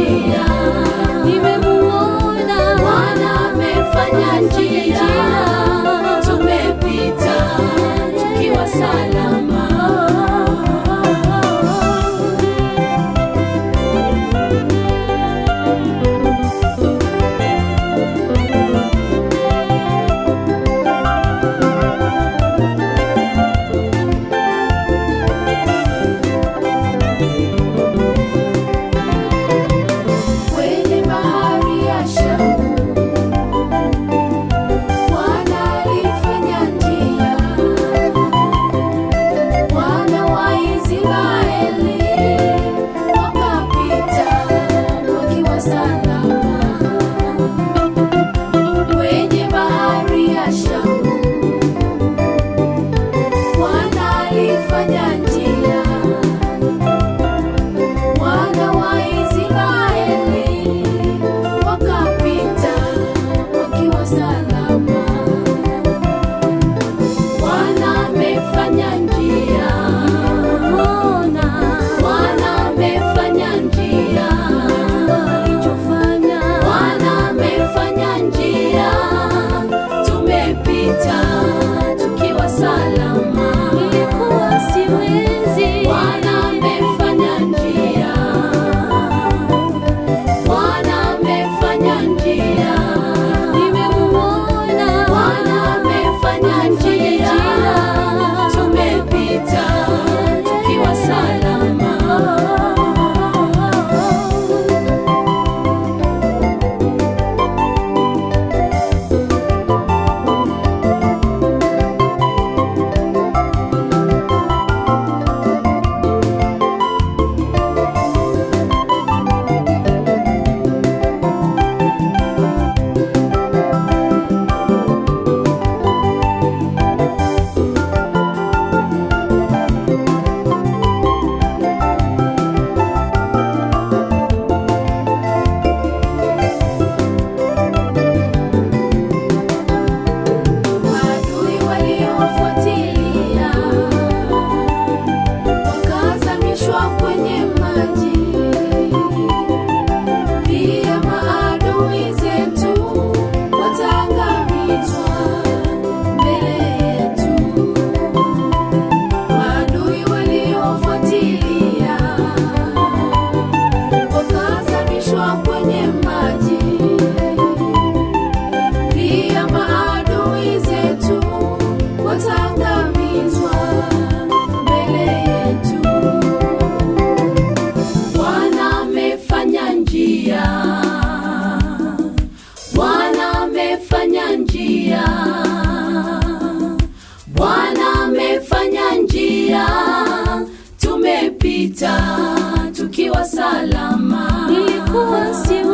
njia, nimemuona Bwana amefanya njia, tumepita tukiwa salama. Kwenye bahari ya Shamu, Bwana alifanya njia, wana wa Israeli wakapita wakiwa salama. Kwenye bahari ya Shamu, Bwana alifanya njia, wana wa Israeli wakapita wakiwa salama. Bwana amefanya njia, Bwana amefanya njia, alichofanya Bwana amefanya njia, tumepita tukiwa salama. nilikuwa siwezi. Bwana amefanya njia, Bwana amefanya njia, Nimemuona Bwana amefanya njia, tumepita tukiwa salama. Maadui waliowafuatilia wakazamishwa kwenye maji. Pia maadui zetu wataangamizwa mbele yetu. Maadui waliowafuatilia wakazamishwa kwenye maji. Pia maadui zetu wataangamizwa mbele yetu. Bwana amefanya njia, Bwana amefanya njia, Bwana amefanya njia, tumepita tukiwa salama. nilikuwa siwezi.